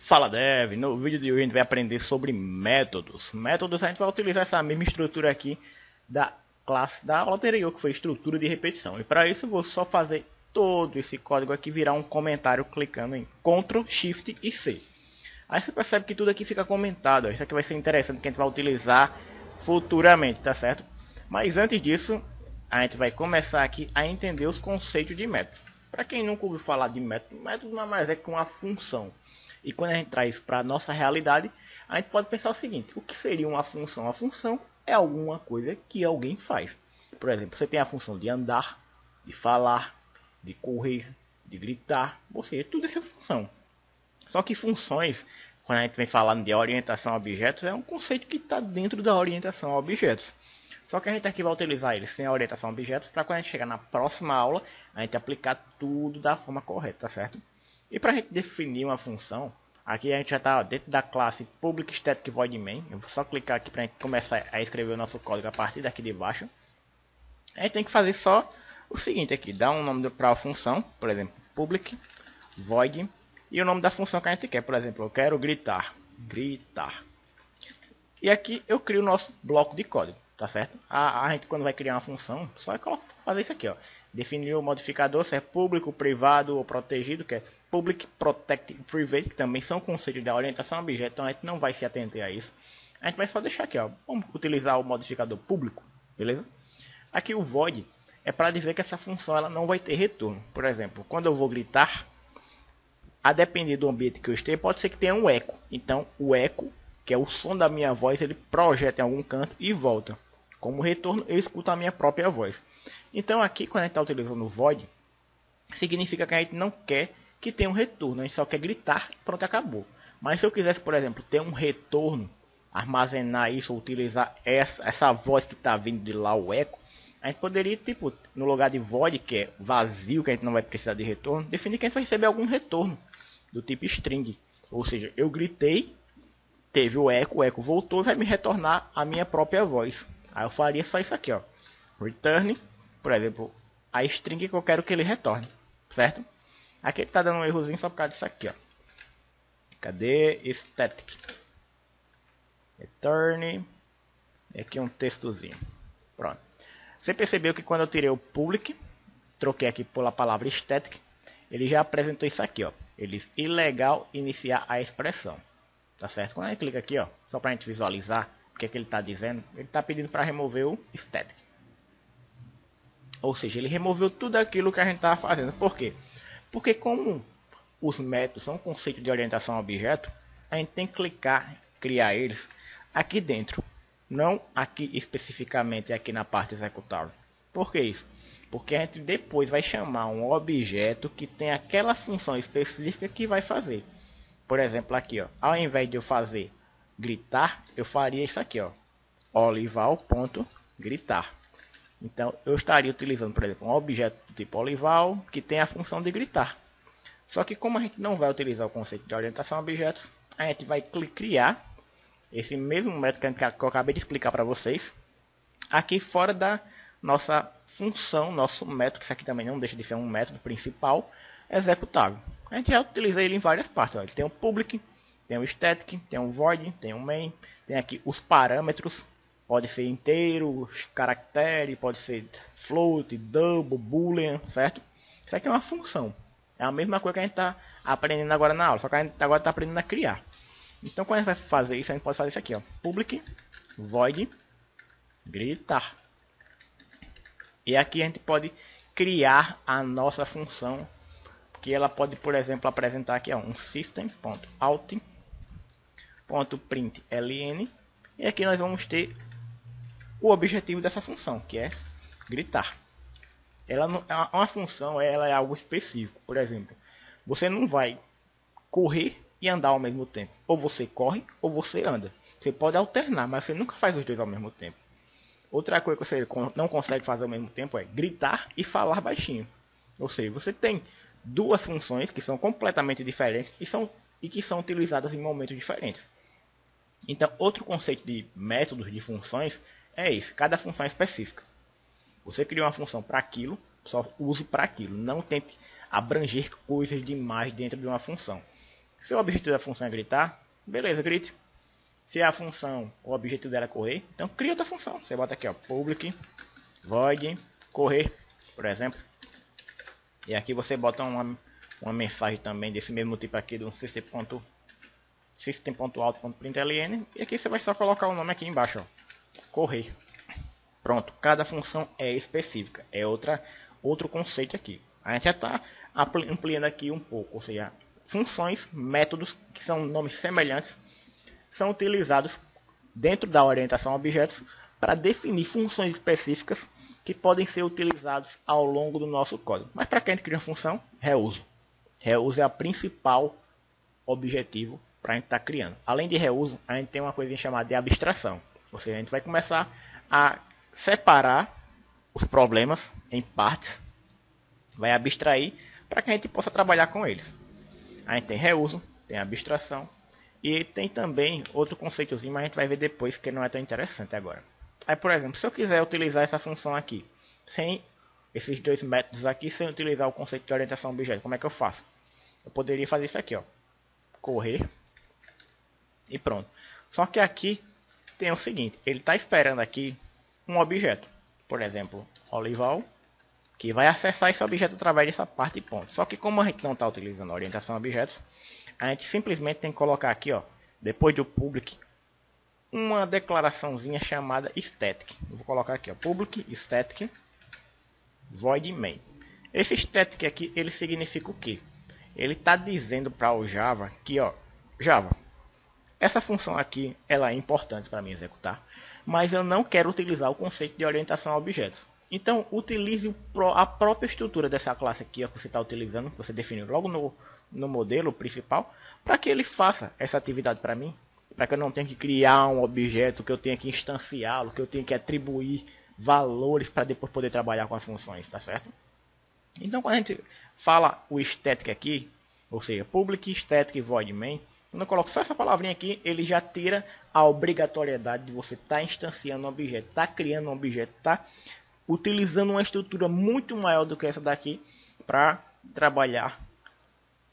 Fala Dev, no vídeo de hoje a gente vai aprender sobre métodos. Métodos a gente vai utilizar essa mesma estrutura aqui da classe da aula anterior, que foi estrutura de repetição. E para isso eu vou só fazer todo esse código aqui virar um comentário clicando em Ctrl, Shift e C. Aí você percebe que tudo aqui fica comentado. Isso aqui vai ser interessante que a gente vai utilizar futuramente, tá certo? Mas antes disso, a gente vai começar aqui a entender os conceitos de método. Para quem nunca ouviu falar de método, método nada mais é que uma função. E quando a gente traz para a nossa realidade, a gente pode pensar o seguinte: o que seria uma função? A função é alguma coisa que alguém faz. Por exemplo, você tem a função de andar, de falar, de correr, de gritar, ou seja, tudo isso é função. Só que funções, quando a gente vem falando de orientação a objetos, é um conceito que está dentro da orientação a objetos. Só que a gente aqui vai utilizar ele sem a orientação a objetos para quando a gente chegar na próxima aula, a gente aplicar tudo da forma correta, tá certo? E para a gente definir uma função, aqui a gente já está dentro da classe Public Static Void Main. Eu vou só clicar aqui para a gente começar a escrever o nosso código a partir daqui de baixo. A gente tem que fazer só o seguinte aqui, dar um nome para a função, por exemplo, Public Void, e o nome da função que a gente quer. Por exemplo, eu quero gritar. E aqui eu crio o nosso bloco de código, tá certo? A gente quando vai criar uma função, só é fazer isso aqui, ó. Definir o modificador, se é público, privado ou protegido, que é Public, Protect e Private, que também são conceitos da orientação a objeto, então a gente não vai se atentar a isso. A gente vai só deixar aqui, ó. Vamos utilizar o modificador público, beleza? Aqui o void é para dizer que essa função ela não vai ter retorno. Por exemplo, quando eu vou gritar, a depender do ambiente que eu esteja, pode ser que tenha um eco. Então o eco, que é o som da minha voz, ele projeta em algum canto e volta. Como retorno, eu escuto a minha própria voz. Então aqui, quando a gente está utilizando o void, significa que a gente não quer que tenha um retorno. A gente só quer gritar, pronto, acabou. Mas se eu quisesse, por exemplo, ter um retorno, armazenar isso, ou utilizar essa voz que está vindo de lá, o eco, a gente poderia, tipo, no lugar de void, que é vazio, que a gente não vai precisar de retorno, definir que a gente vai receber algum retorno, do tipo string. Ou seja, eu gritei, teve o eco voltou e vai me retornar a minha própria voz. Aí eu faria só isso aqui, ó. Return, por exemplo, a string que eu quero que ele retorne, certo? Aqui ele está dando um errozinho só por causa disso aqui, ó. Cadê? Static. Return. E aqui um textozinho. Pronto. Você percebeu que quando eu tirei o public, troquei aqui pela palavra static, ele já apresentou isso aqui, ó. Ele diz ilegal iniciar a expressão. Tá certo? Quando a gente clica aqui, ó, só para a gente visualizar o que é que ele está dizendo, ele está pedindo para remover o static. Ou seja, ele removeu tudo aquilo que a gente estava fazendo. Por quê? Porque como os métodos são um conceito de orientação a objeto, a gente tem que clicar, criar eles aqui dentro. Não aqui especificamente aqui na parte executável. Por que isso? Porque a gente depois vai chamar um objeto que tem aquela função específica que vai fazer. Por exemplo, aqui, ó, ao invés de eu fazer gritar, eu faria isso aqui, ó, olival.gritar. Então, eu estaria utilizando, por exemplo, um objeto do tipo olival que tem a função de gritar. Só que como a gente não vai utilizar o conceito de orientação a objetos, a gente vai criar esse mesmo método que eu acabei de explicar para vocês, aqui fora da nossa função, nosso método, que isso aqui também não deixa de ser um método principal, executável. A gente já utiliza ele em várias partes. Ó. Ele tem o public, tem o static, tem o void, tem o main, tem aqui os parâmetros, pode ser inteiro, caractere, pode ser float, double, boolean, certo? Isso aqui é uma função. É a mesma coisa que a gente está aprendendo agora na aula, só que a gente agora está aprendendo a criar. Então quando a gente vai fazer isso, a gente pode fazer isso aqui, ó, public, void, gritar. E aqui a gente pode criar a nossa função, que ela pode, por exemplo, apresentar aqui, ó, um system.out.println, e aqui nós vamos ter o objetivo dessa função, que é gritar. Ela não, uma função, ela é algo específico. Por exemplo, você não vai correr e andar ao mesmo tempo. Ou você corre ou você anda. Você pode alternar, mas você nunca faz os dois ao mesmo tempo. Outra coisa que você não consegue fazer ao mesmo tempo é gritar e falar baixinho. Ou seja, você tem duas funções que são completamente diferentes e que são utilizadas em momentos diferentes. Então, outro conceito de métodos de funções é esse. Cada função é específica. Você criou uma função para aquilo, só use para aquilo. Não tente abranger coisas demais dentro de uma função. Se o objetivo da função é gritar, beleza, grite. Se a função, o objetivo dela é correr, então cria outra função. Você bota aqui, ó, public void correr, por exemplo. E aqui você bota uma mensagem também desse mesmo tipo aqui do system.out.println. E aqui você vai só colocar o nome aqui embaixo, ó, correr. Pronto, cada função é específica, é outro conceito aqui. A gente já está ampliando aqui um pouco, ou seja, funções, métodos que são nomes semelhantes, são utilizados dentro da orientação a objetos para definir funções específicas que podem ser utilizados ao longo do nosso código. Mas para que a gente cria uma função? Reuso. Reuso é o principal objetivo para a gente estar criando. Além de reuso, a gente tem uma coisa chamada de abstração. Ou seja, a gente vai começar a separar os problemas em partes, vai abstrair para que a gente possa trabalhar com eles. A gente tem reuso, tem abstração e tem também outro conceitozinho, mas a gente vai ver depois que não é tão interessante agora. Aí, por exemplo, se eu quiser utilizar essa função aqui, sem esses dois métodos aqui, sem utilizar o conceito de orientação a objeto, como é que eu faço? Eu poderia fazer isso aqui, ó, correr e pronto. Só que aqui tem o seguinte, ele está esperando aqui um objeto, por exemplo, Olival, que vai acessar esse objeto através dessa parte ponto. Só que como a gente não está utilizando a orientação a objetos, a gente simplesmente tem que colocar aqui, ó, depois do public, uma declaraçãozinha chamada static. Eu vou colocar aqui, ó, public static void main. Esse static aqui, ele significa o quê? Ele está dizendo para o Java que, ó, Java, essa função aqui, ela é importante para mim executar, mas eu não quero utilizar o conceito de orientação a objetos. Então, utilize a própria estrutura dessa classe aqui, ó, que você está utilizando, que você definiu logo no modelo principal, para que ele faça essa atividade para mim, para que eu não tenha que criar um objeto, que eu tenha que instanciá-lo, que eu tenha que atribuir valores para depois poder trabalhar com as funções, tá certo? Então, quando a gente fala o static aqui, ou seja, public static void main, quando eu coloco só essa palavrinha aqui, ele já tira a obrigatoriedade de você estar instanciando um objeto, estar criando um objeto, estar utilizando uma estrutura muito maior do que essa daqui para trabalhar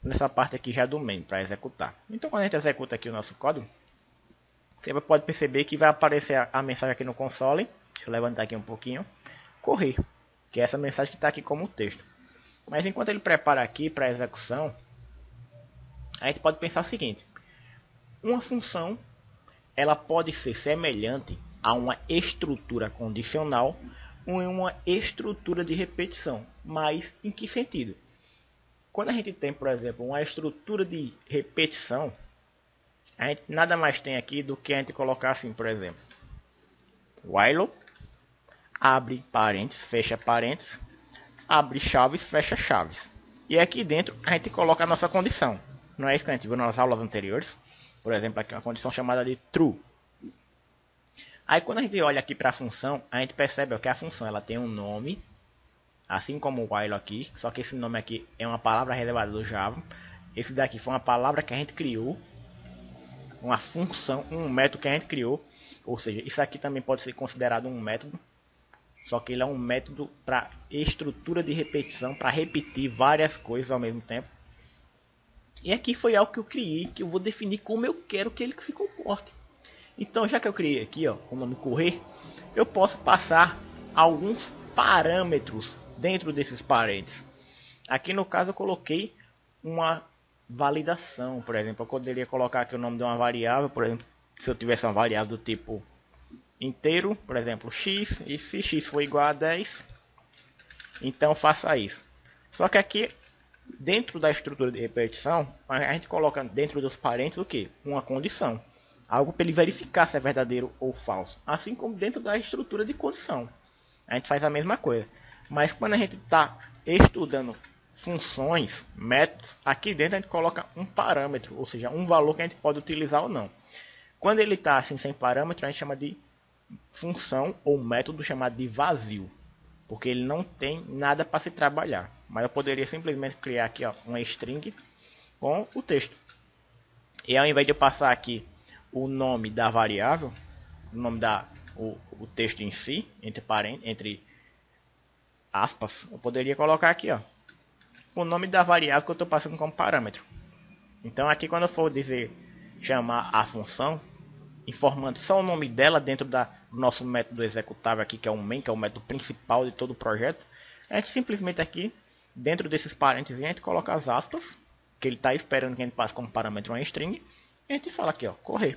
nessa parte aqui já do main, para executar. Então, quando a gente executa aqui o nosso código, você pode perceber que vai aparecer a mensagem aqui no console. Deixa eu levantar aqui um pouquinho. Correr, que é essa mensagem que está aqui como texto. Mas enquanto ele prepara aqui para a execução, a gente pode pensar o seguinte: uma função ela pode ser semelhante a uma estrutura condicional ou em uma estrutura de repetição. Mas em que sentido? Quando a gente tem, por exemplo, uma estrutura de repetição, a gente nada mais tem aqui do que a gente colocar assim, por exemplo, while, abre parênteses, fecha parênteses, abre chaves, fecha chaves. E aqui dentro a gente coloca a nossa condição. Não é isso que a gente viu nas aulas anteriores? Por exemplo, aqui uma condição chamada de true. Aí quando a gente olha aqui para a função, a gente percebe que a função ela tem um nome, assim como o while aqui, só que esse nome aqui é uma palavra reservada do Java. Esse daqui foi uma palavra que a gente criou, uma função, um método que a gente criou. Ou seja, isso aqui também pode ser considerado um método, só que ele é um método para estrutura de repetição, para repetir várias coisas ao mesmo tempo. E aqui foi algo que eu criei, que eu vou definir como eu quero que ele se comporte. Então, já que eu criei aqui, ó, o nome correr, eu posso passar alguns parâmetros dentro desses parênteses. Aqui no caso eu coloquei uma validação, por exemplo, eu poderia colocar aqui o nome de uma variável, por exemplo, se eu tivesse uma variável do tipo inteiro, por exemplo, x, e se x for igual a 10, então faça isso. Só que aqui, dentro da estrutura de repetição, a gente coloca dentro dos parênteses o que? Uma condição. Algo para ele verificar se é verdadeiro ou falso. Assim como dentro da estrutura de condição. A gente faz a mesma coisa. Mas quando a gente está estudando funções, métodos, aqui dentro a gente coloca um parâmetro, ou seja, um valor que a gente pode utilizar ou não. Quando ele está assim sem parâmetro, a gente chama de função ou método chamado de vazio, porque ele não tem nada para se trabalhar. Mas eu poderia simplesmente criar aqui, ó, uma string com o texto. E ao invés de eu passar aqui o nome da variável, o nome o texto em si, entre aspas, eu poderia colocar aqui, ó, o nome da variável que eu estou passando como parâmetro. Então aqui quando eu for dizer chamar a função, informando só o nome dela dentro do nosso método executável aqui, que é o main, que é o método principal de todo o projeto, a gente simplesmente aqui, dentro desses parênteses, a gente coloca as aspas, que ele está esperando que a gente passe como parâmetro uma string, e a gente fala aqui, ó, correr.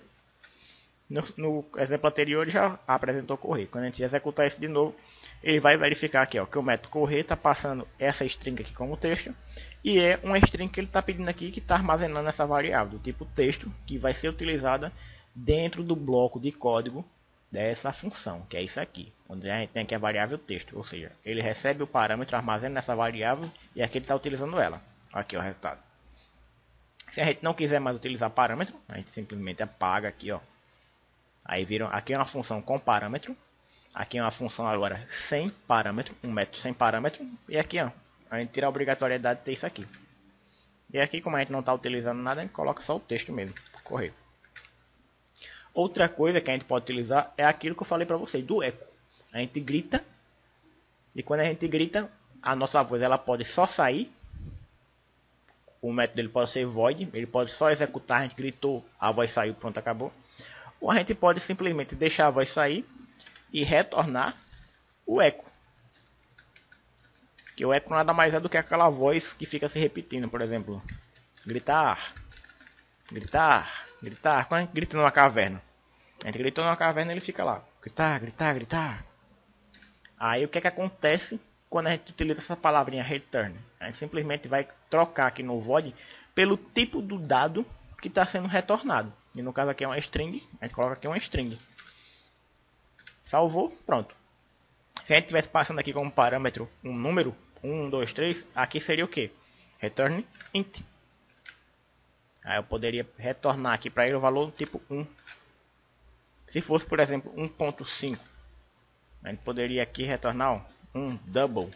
No exemplo anterior ele já apresentou correr. Quando a gente executar esse de novo, ele vai verificar aqui, ó, que o método correr está passando essa string aqui como texto, e é uma string que ele está pedindo aqui, que está armazenando essa variável do tipo texto, que vai ser utilizada dentro do bloco de código dessa função, que é isso aqui, onde a gente tem aqui a variável texto, ou seja, ele recebe o parâmetro, armazena essa variável e aqui ele está utilizando ela. Aqui é o resultado. Se a gente não quiser mais utilizar parâmetro, a gente simplesmente apaga aqui, ó. Aí viram, aqui é uma função com parâmetro, aqui é uma função agora sem parâmetro, um método sem parâmetro, e aqui, ó, a gente tira a obrigatoriedade de ter isso aqui. E aqui, como a gente não está utilizando nada, a gente coloca só o texto mesmo, correr. Outra coisa que a gente pode utilizar é aquilo que eu falei para vocês, do eco. A gente grita, e quando a gente grita, a nossa voz ela pode só sair. O método dele pode ser void, ele pode só executar, a gente gritou, a voz saiu, pronto, acabou. Ou a gente pode simplesmente deixar a voz sair e retornar o eco. Que o eco nada mais é do que aquela voz que fica se repetindo, por exemplo, gritar, gritar, gritar. Quando a gente grita numa caverna, a gente gritou numa caverna, ele fica lá, gritar, gritar, gritar. Aí o que é que acontece quando a gente utiliza essa palavrinha return? A gente simplesmente vai trocar aqui no void pelo tipo do dado que está sendo retornado. E no caso aqui é uma string, a gente coloca aqui uma string. Salvou, pronto. Se a gente estivesse passando aqui como parâmetro um número, 1, 2, 3, aqui seria o que? Return int. Aí eu poderia retornar aqui para ele o valor do tipo 1. Se fosse, por exemplo, 1.5, a gente poderia aqui retornar um double.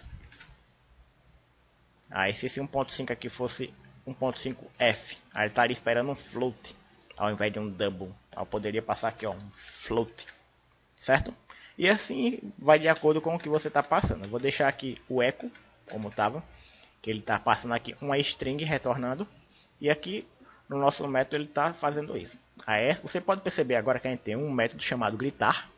Aí se esse 1.5 aqui fosse 1.5f, aí ele estaria esperando um float ao invés de um double. Aí eu poderia passar aqui, ó, um float, certo? E assim vai de acordo com o que você está passando. Eu vou deixar aqui o echo como estava, que ele está passando aqui uma string retornando, e aqui no nosso método ele está fazendo isso. Aí você pode perceber agora que a gente tem um método chamado gritar,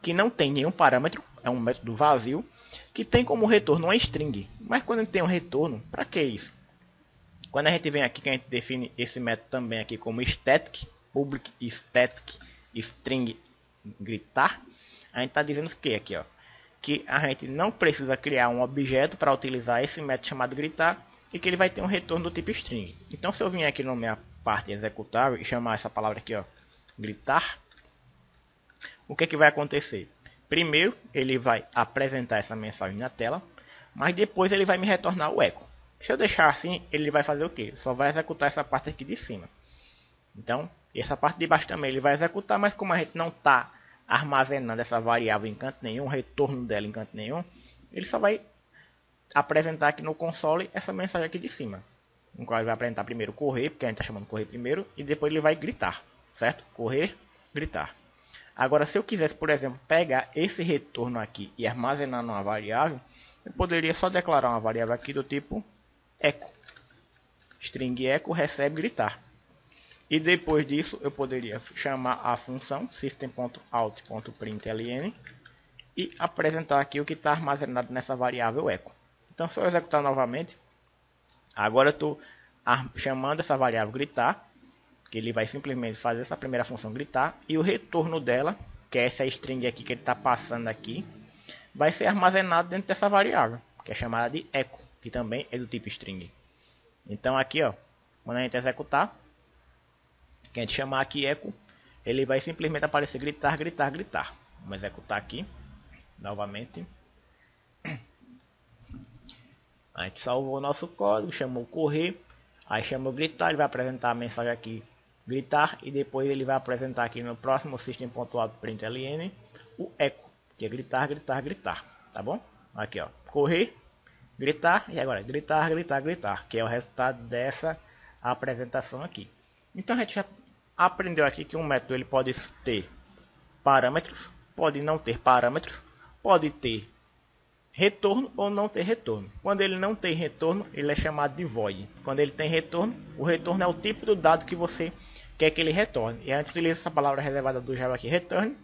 que não tem nenhum parâmetro, é um método vazio, que tem como retorno uma string. Mas quando a gente tem um retorno, para que isso? Quando a gente vem aqui, que a gente define esse método também aqui como static, public static string gritar, a gente está dizendo o que aqui, ó? Que a gente não precisa criar um objeto para utilizar esse método chamado gritar, e que ele vai ter um retorno do tipo string. Então se eu vim aqui na minha parte executável e chamar essa palavra aqui, ó, gritar, o que vai acontecer? Primeiro ele vai apresentar essa mensagem na tela, mas depois ele vai me retornar o eco. Se eu deixar assim, ele vai fazer o que? Só vai executar essa parte aqui de cima. Então, essa parte de baixo também ele vai executar, mas como a gente não está armazenando essa variável em canto nenhum, retorno dela em canto nenhum, ele só vai apresentar aqui no console essa mensagem aqui de cima. No qual ele vai apresentar primeiro correr, porque a gente está chamando correr primeiro, e depois ele vai gritar, certo? Correr, gritar. Agora, se eu quisesse, por exemplo, pegar esse retorno aqui e armazenar numa variável, eu poderia só declarar uma variável aqui do tipo echo. String echo recebe gritar. E depois disso, eu poderia chamar a função system.out.println e apresentar aqui o que está armazenado nessa variável echo. Então, se eu executar novamente, agora eu estou chamando essa variável gritar, que ele vai simplesmente fazer essa primeira função gritar, e o retorno dela, que é essa string aqui que ele está passando aqui, vai ser armazenado dentro dessa variável, que é chamada de echo, que também é do tipo string. Então aqui, ó, quando a gente executar, que a gente chamar aqui echo, ele vai simplesmente aparecer gritar, gritar, gritar. Vamos executar aqui, novamente. A gente salvou o nosso código, chamou correr, aí chamou gritar, ele vai apresentar a mensagem aqui, gritar, e depois ele vai apresentar aqui no próximo system.out.println o echo, que é gritar, gritar, gritar, tá bom? Aqui, ó, correr, gritar, e agora gritar, gritar, gritar, que é o resultado dessa apresentação aqui. Então a gente já aprendeu aqui que um método ele pode ter parâmetros, pode não ter parâmetros, pode ter retorno ou não ter retorno. Quando ele não tem retorno, ele é chamado de void. Quando ele tem retorno, o retorno é o tipo do dado que você quer que ele retorne. E a gente utiliza essa palavra reservada do Java aqui, return,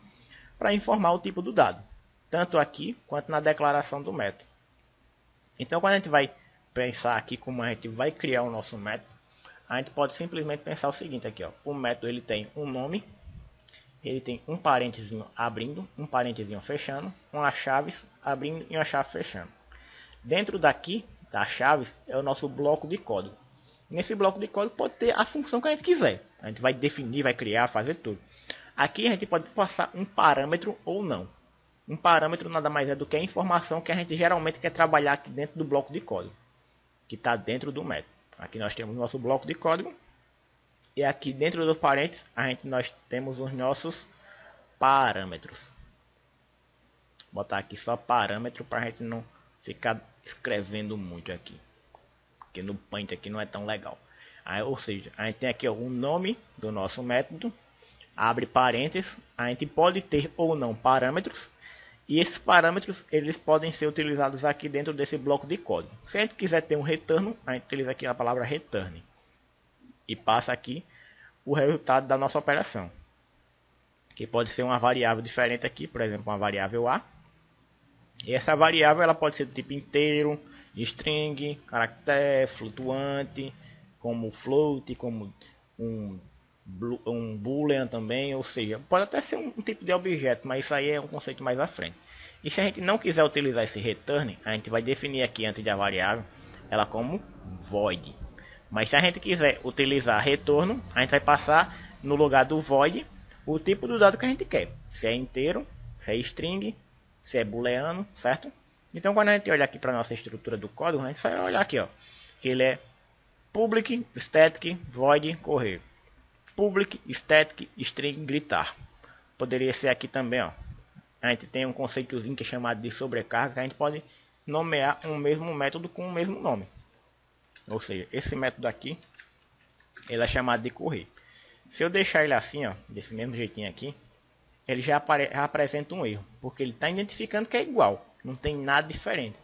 para informar o tipo do dado, tanto aqui quanto na declaração do método. Então, quando a gente vai pensar aqui como a gente vai criar o nosso método, a gente pode simplesmente pensar o seguinte aqui, ó. O método ele tem um nome, ele tem um parênteses abrindo, um parênteses fechando, uma chaves abrindo e uma chave fechando. Dentro daqui das chaves é o nosso bloco de código. Nesse bloco de código pode ter a função que a gente quiser. A gente vai definir, vai criar, fazer tudo. Aqui a gente pode passar um parâmetro ou não. Um parâmetro nada mais é do que a informação que a gente geralmente quer trabalhar aqui dentro do bloco de código, que está dentro do método. Aqui nós temos o nosso bloco de código. E aqui dentro dos parênteses nós temos os nossos parâmetros. Vou botar aqui só parâmetro para a gente não ficar escrevendo muito aqui, porque no Paint aqui não é tão legal. Aí, ou seja, a gente tem aqui ó, o nome do nosso método, abre parênteses, a gente pode ter ou não parâmetros, e esses parâmetros eles podem ser utilizados aqui dentro desse bloco de código. Se a gente quiser ter um retorno, a gente utiliza aqui a palavra return e passa aqui o resultado da nossa operação, que pode ser uma variável diferente aqui, por exemplo, uma variável A. E essa variável ela pode ser do tipo inteiro, string, caractere, flutuante, como float, como um boolean também, ou seja, pode até ser um tipo de objeto, mas isso aí é um conceito mais à frente. E se a gente não quiser utilizar esse return, a gente vai definir aqui antes da variável ela como void. Mas se a gente quiser utilizar retorno, a gente vai passar no lugar do void o tipo do dado que a gente quer. Se é inteiro, se é string, se é booleano, certo? Então quando a gente olha aqui para a nossa estrutura do código, a gente vai olhar aqui, ó, que ele é public, static, void, correr. Public, static, string, gritar. Poderia ser aqui também, ó. A gente tem um conceitozinho que é chamado de sobrecarga, que a gente pode nomear um mesmo método com o mesmo nome. Ou seja, esse método aqui, ele é chamado de correr. Se eu deixar ele assim, ó, desse mesmo jeitinho aqui, ele já apresenta um erro, porque ele está identificando que é igual, não tem nada diferente.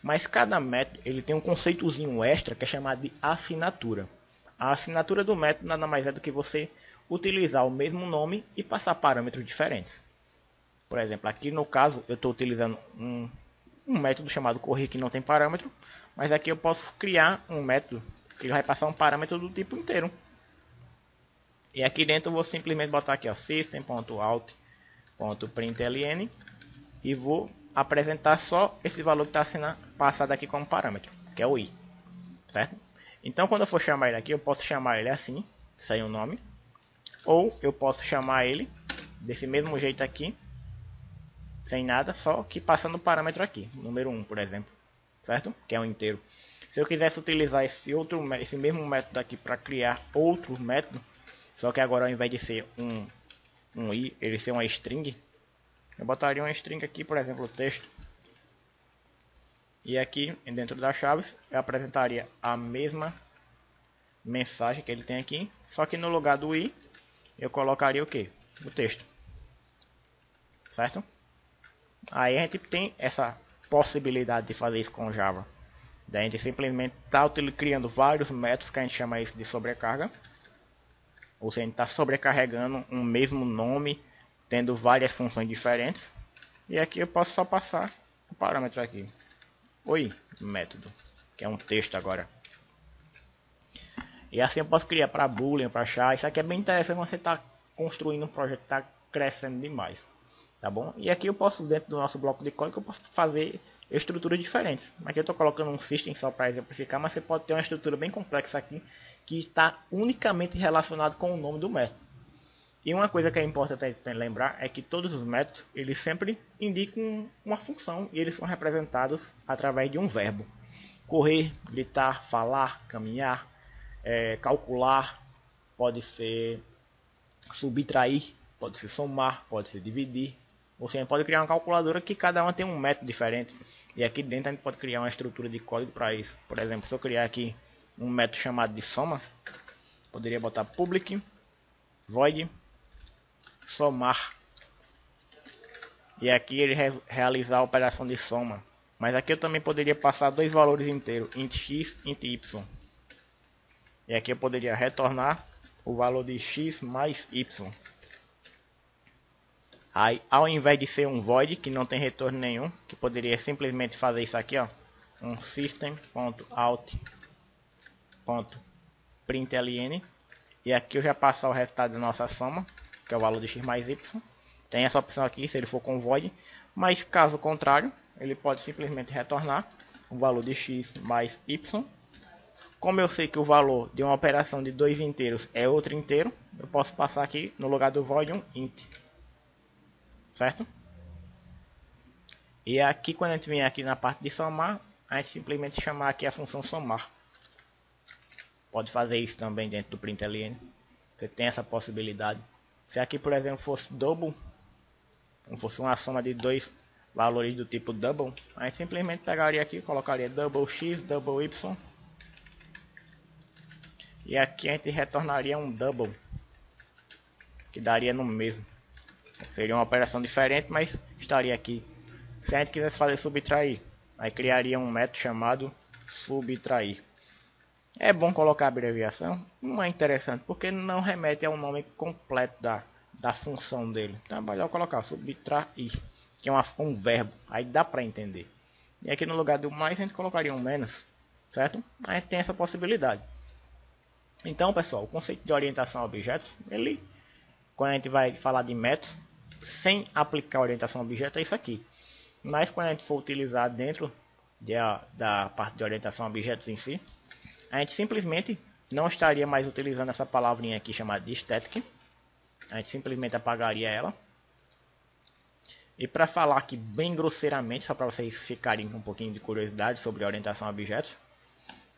Mas cada método ele tem um conceitozinho extra que é chamado de assinatura. A assinatura do método nada mais é do que você utilizar o mesmo nome e passar parâmetros diferentes. Por exemplo, aqui no caso eu estou utilizando um método chamado correr que não tem parâmetro, mas aqui eu posso criar um método que vai passar um parâmetro do tipo inteiro. E aqui dentro eu vou simplesmente botar aqui ó, system.out.println e vou apresentar só esse valor que está sendo passado aqui como parâmetro, que é o i, certo? Então quando eu for chamar ele aqui, eu posso chamar ele assim, sem o nome, ou eu posso chamar ele desse mesmo jeito aqui, sem nada, só que passando o parâmetro aqui, número 1, por exemplo, certo? Que é um inteiro. Se eu quisesse utilizar esse mesmo método aqui para criar outro método, só que agora ao invés de ser um i, ele ser uma string, eu botaria uma string aqui, por exemplo, o texto. E aqui dentro das chaves eu apresentaria a mesma mensagem que ele tem aqui, só que no lugar do i eu colocaria o que? O texto, certo? Aí a gente tem essa possibilidade de fazer isso com Java. Daí a gente simplesmente está criando vários métodos que a gente chama isso de sobrecarga. Ou seja, a gente está sobrecarregando um mesmo nome, tendo várias funções diferentes. E aqui eu posso só passar o parâmetro aqui. Oi, método, que é um texto agora. E assim eu posso criar para boolean, para char. Isso aqui é bem interessante quando você está construindo um projeto que está crescendo demais. Tá bom? E aqui eu posso, dentro do nosso bloco de código, eu posso fazer estruturas diferentes. Aqui eu estou colocando um system só para exemplificar, mas você pode ter uma estrutura bem complexa aqui, que está unicamente relacionado com o nome do método. E uma coisa que é importante lembrar é que todos os métodos, eles sempre indicam uma função, e eles são representados através de um verbo. Correr, gritar, falar, caminhar, calcular, pode ser subtrair, pode ser somar, pode ser dividir. Ou seja, pode criar uma calculadora que cada uma tem um método diferente. E aqui dentro a gente pode criar uma estrutura de código para isso. Por exemplo, se eu criar aqui um método chamado de soma, poderia botar public void somar. E aqui ele realizar a operação de soma. Mas aqui eu também poderia passar dois valores inteiros, int x, int y. E aqui eu poderia retornar o valor de x mais y. Aí, ao invés de ser um void, que não tem retorno nenhum, que poderia simplesmente fazer isso aqui, ó, um system.out.println, e aqui eu já passar o resultado da nossa soma, que é o valor de x mais y. Tem essa opção aqui, se ele for com void, mas caso contrário, ele pode simplesmente retornar o valor de x mais y. Como eu sei que o valor de uma operação de dois inteiros é outro inteiro, eu posso passar aqui no lugar do void um int. Certo? E aqui, quando a gente vem aqui na parte de somar, a gente simplesmente chamar aqui a função somar. Pode fazer isso também dentro do println. Você tem essa possibilidade. Se aqui, por exemplo, fosse double, ou fosse uma soma de dois valores do tipo double, a gente simplesmente pegaria aqui, colocaria double x, double y. E aqui a gente retornaria um double, que daria no mesmo. Seria uma operação diferente, mas estaria aqui. Se a gente quisesse fazer subtrair, aí criaria um método chamado subtrair. É bom colocar a abreviação, não é interessante, porque não remete ao nome completo da função dele. Então é melhor colocar subtrair, que é um verbo, aí dá para entender. E aqui no lugar do mais a gente colocaria um menos, certo? A gente tem essa possibilidade. Então, pessoal, o conceito de orientação a objetos, ele, quando a gente vai falar de métodos, sem aplicar orientação a objeto, é isso aqui. Mas quando a gente for utilizar dentro da parte de orientação a objetos em si, a gente simplesmente não estaria mais utilizando essa palavrinha aqui chamada de static. A gente simplesmente apagaria ela. E para falar aqui bem grosseiramente, só para vocês ficarem com um pouquinho de curiosidade sobre orientação a objetos,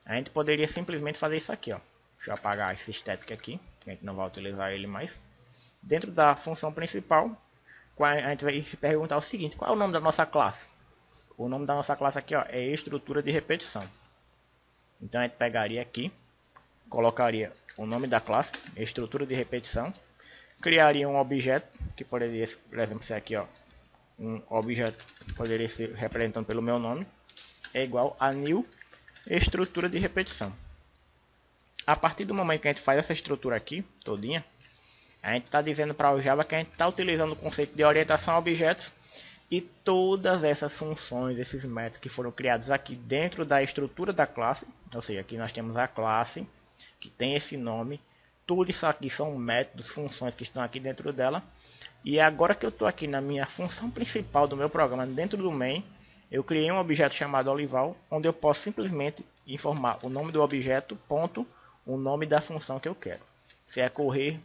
a gente poderia simplesmente fazer isso aqui, ó. Deixa eu apagar esse static aqui, a gente não vai utilizar ele mais. Dentro da função principal, a gente vai se perguntar o seguinte: qual é o nome da nossa classe? O nome da nossa classe aqui, ó, é estrutura de repetição. Então a gente pegaria aqui, colocaria o nome da classe, estrutura de repetição, criaria um objeto, que poderia, por exemplo, ser aqui, ó, um objeto poderia ser representado pelo meu nome, é igual a new estrutura de repetição. A partir do momento que a gente faz essa estrutura aqui, todinha, a gente está dizendo para o Java que a gente está utilizando o conceito de orientação a objetos e todas essas funções, esses métodos que foram criados aqui dentro da estrutura da classe, ou seja, aqui nós temos a classe que tem esse nome, tudo isso aqui são métodos, funções que estão aqui dentro dela. E agora que eu estou aqui na minha função principal do meu programa, dentro do main, eu criei um objeto chamado Olival, onde eu posso simplesmente informar o nome do objeto, ponto, o nome da função que eu quero. Se é correr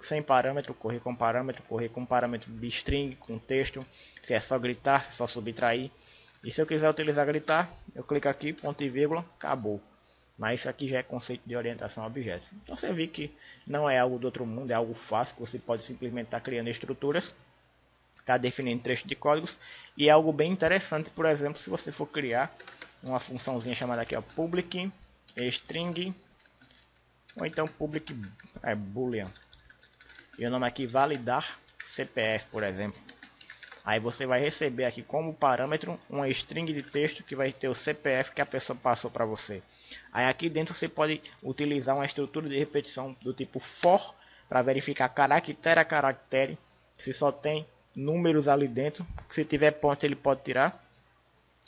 sem parâmetro, correr com parâmetro de string, com texto. Se é só gritar, se é só subtrair. E se eu quiser utilizar gritar, eu clico aqui, ponto e vírgula, acabou. Mas isso aqui já é conceito de orientação a objetos. Então você vê que não é algo do outro mundo, é algo fácil, que você pode simplesmente estar criando estruturas, está definindo trechos de códigos. E é algo bem interessante, por exemplo, se você for criar uma funçãozinha chamada aqui, ó, public string, ou então public boolean, e o nome aqui validar CPF, por exemplo. Aí você vai receber aqui como parâmetro uma string de texto que vai ter o CPF que a pessoa passou para você. Aí aqui dentro você pode utilizar uma estrutura de repetição do tipo for para verificar caractere a caractere se só tem números ali dentro. Se tiver ponto ele pode tirar.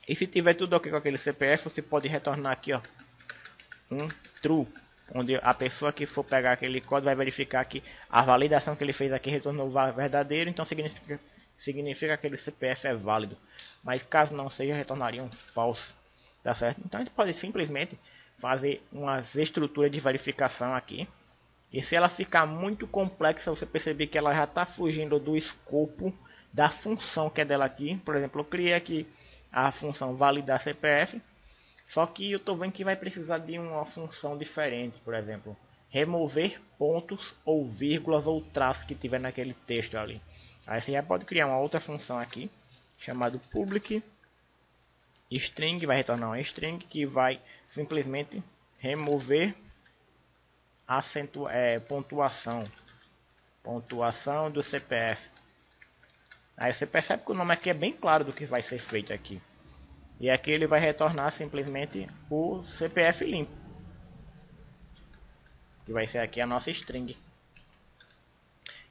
E se tiver tudo ok com aquele CPF, você pode retornar aqui, ó, um true, onde a pessoa que for pegar aquele código vai verificar que a validação que ele fez aqui retornou verdadeiro, então significa que aquele CPF é válido. Mas caso não seja, retornaria um falso, tá certo? Então a gente pode simplesmente fazer uma estrutura de verificação aqui. E se ela ficar muito complexa, você perceber que ela já está fugindo do escopo da função que é dela aqui. Por exemplo, eu criei aqui a função validar CPF, só que eu estou vendo que vai precisar de uma função diferente, por exemplo, remover pontos ou vírgulas ou traços que tiver naquele texto ali. Aí você já pode criar uma outra função aqui, chamado public string, vai retornar uma string que vai simplesmente remover pontuação do CPF. Aí você percebe que o nome aqui é bem claro do que vai ser feito aqui. E aqui ele vai retornar simplesmente o CPF limpo, que vai ser aqui a nossa string.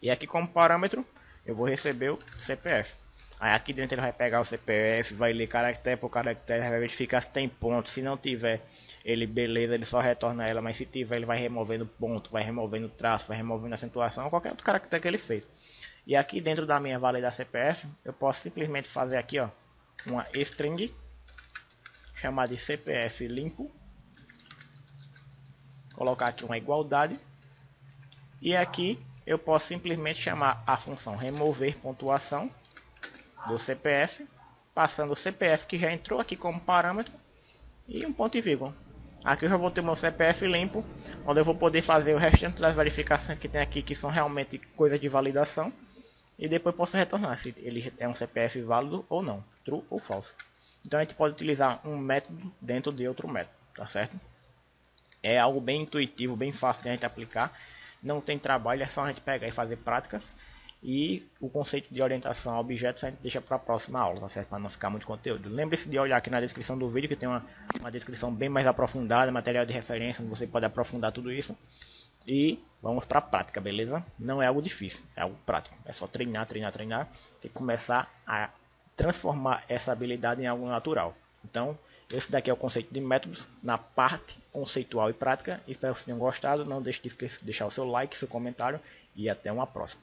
E aqui como parâmetro eu vou receber o CPF. Aí aqui dentro ele vai pegar o CPF, vai ler caractere por caractere, vai verificar se tem ponto. Se não tiver, ele beleza, ele só retorna ela. Mas se tiver, ele vai removendo ponto, vai removendo traço, vai removendo acentuação, qualquer outro caractere que ele fez. E aqui dentro da minha validar CPF, eu posso simplesmente fazer aqui, ó, uma string chamada de CPF limpo, colocar aqui uma igualdade, e aqui eu posso simplesmente chamar a função remover pontuação do CPF, passando o CPF que já entrou aqui como parâmetro e um ponto e vírgula. Aqui eu já vou ter meu CPF limpo, onde eu vou poder fazer o restante das verificações que tem aqui, que são realmente coisa de validação, e depois posso retornar se ele é um CPF válido ou não, true ou false. Então a gente pode utilizar um método dentro de outro método, tá certo? É algo bem intuitivo, bem fácil de a gente aplicar, não tem trabalho, é só a gente pegar e fazer práticas. E o conceito de orientação a objetos a gente deixa para a próxima aula, tá certo? Para não ficar muito conteúdo. Lembre-se de olhar aqui na descrição do vídeo, que tem uma descrição bem mais aprofundada, material de referência, onde você pode aprofundar tudo isso. E vamos para a prática, beleza? Não é algo difícil, é algo prático. É só treinar, treinar, treinar e começar a transformar essa habilidade em algo natural. Então, esse daqui é o conceito de métodos na parte conceitual e prática. Espero que vocês tenham gostado. Não deixe de deixar o seu like, seu comentário e até uma próxima.